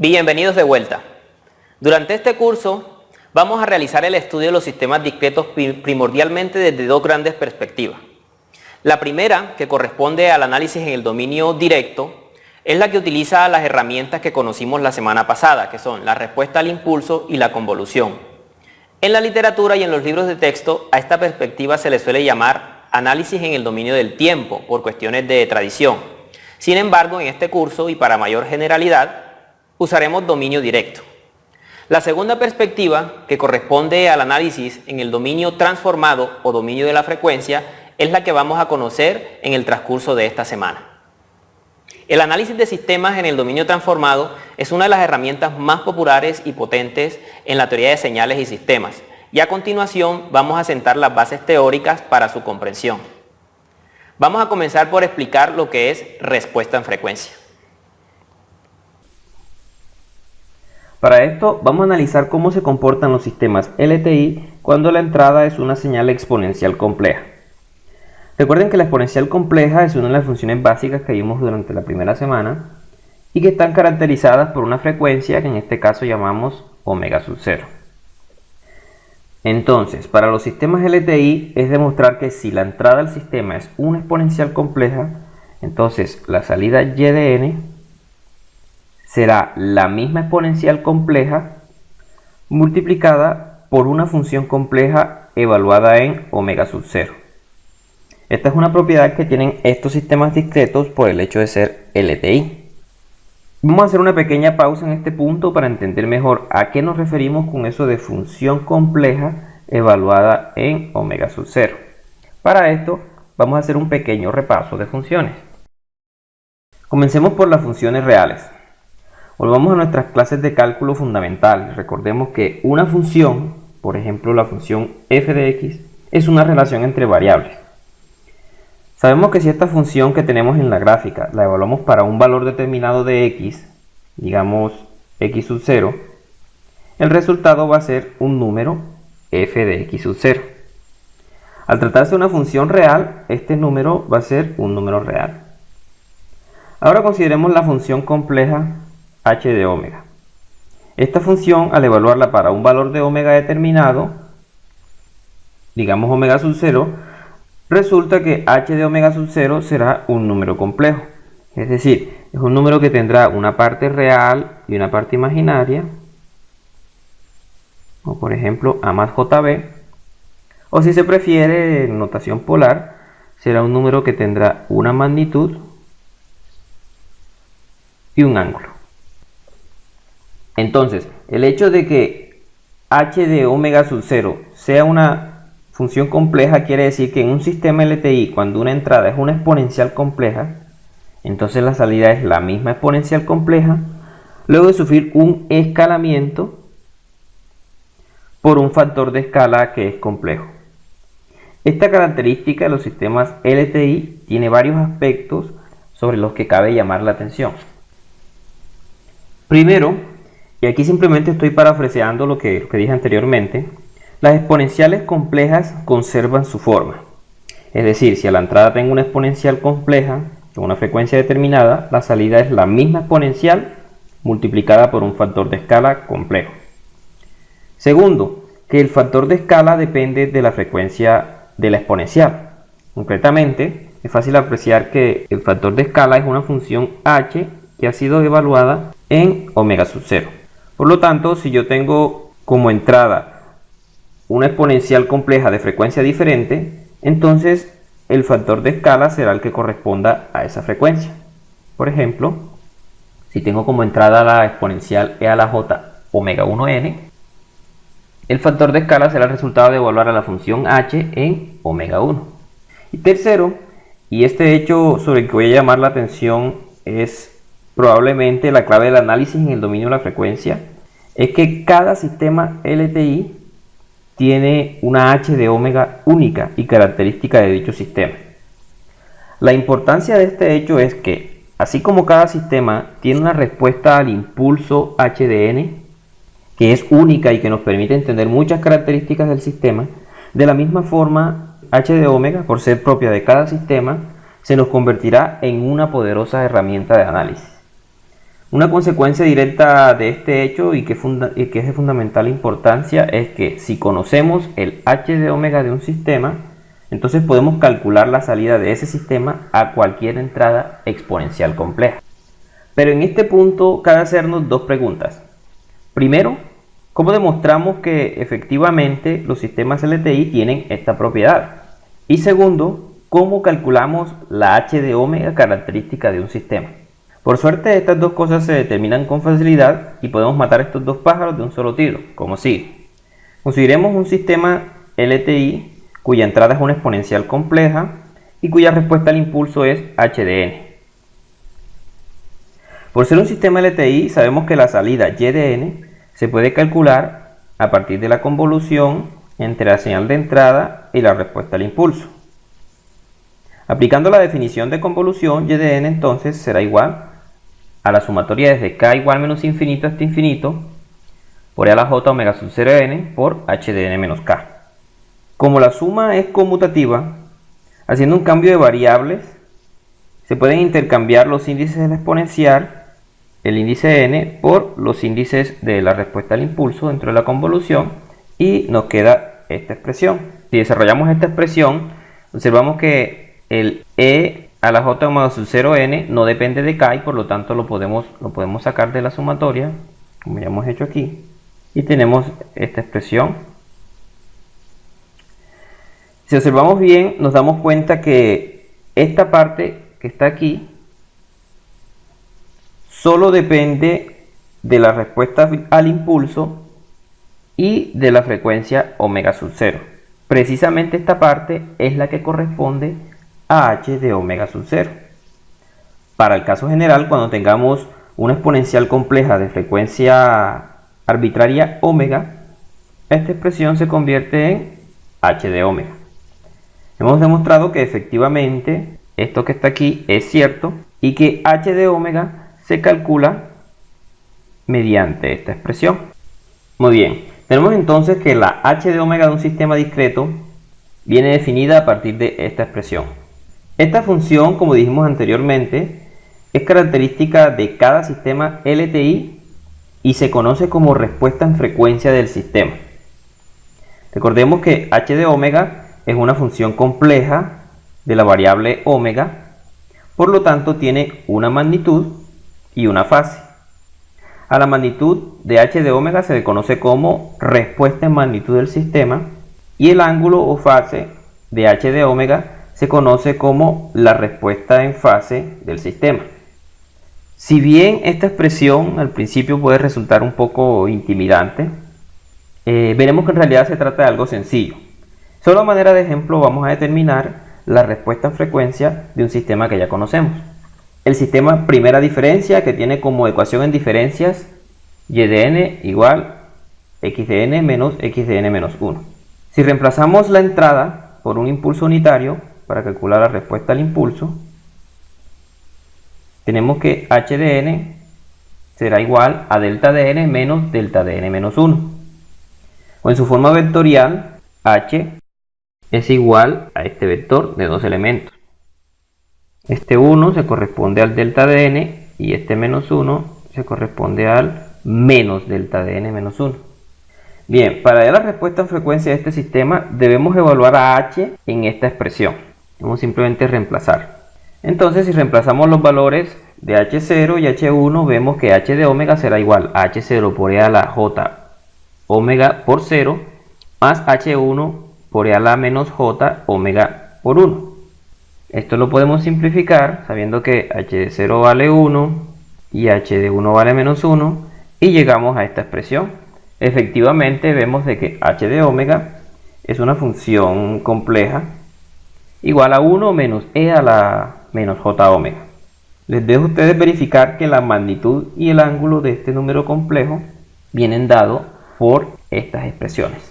Bienvenidos de vuelta. Durante este curso vamos a realizar el estudio de los sistemas discretos primordialmente desde dos grandes perspectivas. La primera, que corresponde al análisis en el dominio directo, es la que utiliza las herramientas que conocimos la semana pasada, que son la respuesta al impulso y la convolución. En la literatura y en los libros de texto a esta perspectiva se le suele llamar análisis en el dominio del tiempo, por cuestiones de tradición. Sin embargo, en este curso y para mayor generalidad, usaremos dominio directo. La segunda perspectiva, que corresponde al análisis en el dominio transformado o dominio de la frecuencia, es la que vamos a conocer en el transcurso de esta semana. El análisis de sistemas en el dominio transformado es una de las herramientas más populares y potentes en la teoría de señales y sistemas, y a continuación vamos a sentar las bases teóricas para su comprensión. Vamos a comenzar por explicar lo que es respuesta en frecuencia. Para esto vamos a analizar cómo se comportan los sistemas LTI cuando la entrada es una señal exponencial compleja. Recuerden que la exponencial compleja es una de las funciones básicas que vimos durante la primera semana y que están caracterizadas por una frecuencia que en este caso llamamos omega sub 0. Entonces, para los sistemas LTI es demostrar que si la entrada al sistema es una exponencial compleja, entonces la salida y de n será la misma exponencial compleja multiplicada por una función compleja evaluada en omega sub 0. Esta es una propiedad que tienen estos sistemas discretos por el hecho de ser LTI. Vamos a hacer una pequeña pausa en este punto para entender mejor a qué nos referimos con eso de función compleja evaluada en omega sub 0. Para esto vamos a hacer un pequeño repaso de funciones. Comencemos por las funciones reales. Volvamos a nuestras clases de cálculo fundamental. Recordemos que una función, por ejemplo la función f de x, es una relación entre variables. Sabemos que si esta función que tenemos en la gráfica la evaluamos para un valor determinado de x, digamos x sub 0, el resultado va a ser un número f de x sub 0. Al tratarse de una función real, este número va a ser un número real. Ahora consideremos la función compleja h de omega. Esta función, al evaluarla para un valor de omega determinado, digamos omega sub 0, resulta que h de omega sub 0 será un número complejo. Es decir, es un número que tendrá una parte real y una parte imaginaria, o por ejemplo a más jb, o si se prefiere en notación polar, será un número que tendrá una magnitud y un ángulo. Entonces, el hecho de que h de omega sub 0 sea una función compleja quiere decir que en un sistema LTI, cuando una entrada es una exponencial compleja, entonces la salida es la misma exponencial compleja, luego de sufrir un escalamiento por un factor de escala que es complejo. Esta característica de los sistemas LTI tiene varios aspectos sobre los que cabe llamar la atención. Primero, y aquí simplemente estoy parafraseando lo que dije anteriormente, las exponenciales complejas conservan su forma. Es decir, si a la entrada tengo una exponencial compleja con una frecuencia determinada, la salida es la misma exponencial multiplicada por un factor de escala complejo. Segundo, que el factor de escala depende de la frecuencia de la exponencial. Concretamente, es fácil apreciar que el factor de escala es una función h que ha sido evaluada en omega sub 0. Por lo tanto, si yo tengo como entrada una exponencial compleja de frecuencia diferente, entonces el factor de escala será el que corresponda a esa frecuencia. Por ejemplo, si tengo como entrada la exponencial e a la j omega 1n, el factor de escala será el resultado de evaluar a la función h en omega 1. Y tercero, y este hecho sobre el que voy a llamar la atención es probablemente la clave del análisis en el dominio de la frecuencia, es que cada sistema LTI tiene una h de omega única y característica de dicho sistema. La importancia de este hecho es que, así como cada sistema tiene una respuesta al impulso h de n, que es única y que nos permite entender muchas características del sistema, de la misma forma h de omega, por ser propia de cada sistema, se nos convertirá en una poderosa herramienta de análisis. Una consecuencia directa de este hecho y que es de fundamental importancia es que si conocemos el h de omega de un sistema, entonces podemos calcular la salida de ese sistema a cualquier entrada exponencial compleja. Pero en este punto cabe hacernos dos preguntas. Primero, ¿cómo demostramos que efectivamente los sistemas LTI tienen esta propiedad? Y segundo, ¿cómo calculamos la h de omega característica de un sistema? Por suerte, estas dos cosas se determinan con facilidad y podemos matar estos dos pájaros de un solo tiro, como sigue. Consideremos un sistema LTI cuya entrada es una exponencial compleja y cuya respuesta al impulso es h de n. Por ser un sistema LTI, sabemos que la salida y de n se puede calcular a partir de la convolución entre la señal de entrada y la respuesta al impulso. Aplicando la definición de convolución, y de n entonces será igual a la sumatoria desde k igual menos infinito hasta infinito por e a la j omega sub 0 n por h de n menos k. Como la suma es conmutativa, haciendo un cambio de variables, se pueden intercambiar los índices de la exponencial, el índice n, por los índices de la respuesta al impulso dentro de la convolución y nos queda esta expresión. Si desarrollamos esta expresión, observamos que el e a la j omega sub 0 n no depende de k y por lo tanto lo podemos sacar de la sumatoria, como ya hemos hecho aquí, y tenemos esta expresión. Si observamos bien, nos damos cuenta que esta parte que está aquí solo depende de la respuesta al impulso y de la frecuencia omega sub 0. Precisamente esta parte es la que corresponde a h de omega sub 0. Para el caso general, cuando tengamos una exponencial compleja de frecuencia arbitraria omega, esta expresión se convierte en h de omega. Hemos demostrado que efectivamente esto que está aquí es cierto y que h de omega se calcula mediante esta expresión. Muy bien, tenemos entonces que la h de omega de un sistema discreto viene definida a partir de esta expresión. Esta función, como dijimos anteriormente, es característica de cada sistema LTI y se conoce como respuesta en frecuencia del sistema. Recordemos que h de omega es una función compleja de la variable omega, por lo tanto tiene una magnitud y una fase. A la magnitud de h de omega se le conoce como respuesta en magnitud del sistema y el ángulo o fase de h de omega se conoce como la respuesta en fase del sistema. Si bien esta expresión al principio puede resultar un poco intimidante, veremos que en realidad se trata de algo sencillo. Solo a manera de ejemplo vamos a determinar la respuesta en frecuencia de un sistema que ya conocemos. El sistema primera diferencia, que tiene como ecuación en diferencias y de n igual x de n menos x de n menos 1. Si reemplazamos la entrada por un impulso unitario para calcular la respuesta al impulso, tenemos que h de n será igual a delta de n menos delta de n menos 1. O en su forma vectorial, h es igual a este vector de dos elementos. Este 1 se corresponde al delta de n y este menos 1 se corresponde al menos delta de n menos 1. Bien, para hallar la respuesta en frecuencia de este sistema debemos evaluar a h en esta expresión. Vamos simplemente a reemplazar. Entonces, si reemplazamos los valores de h0 y h1, vemos que h de omega será igual a h0 por e a la j omega por 0 más h1 por e a la menos j omega por 1. Esto lo podemos simplificar sabiendo que h de 0 vale 1 y h de 1 vale menos 1 y llegamos a esta expresión. Efectivamente vemos de que h de omega es una función compleja igual a 1 menos e a la menos j omega. Les dejo a ustedes verificar que la magnitud y el ángulo de este número complejo vienen dados por estas expresiones.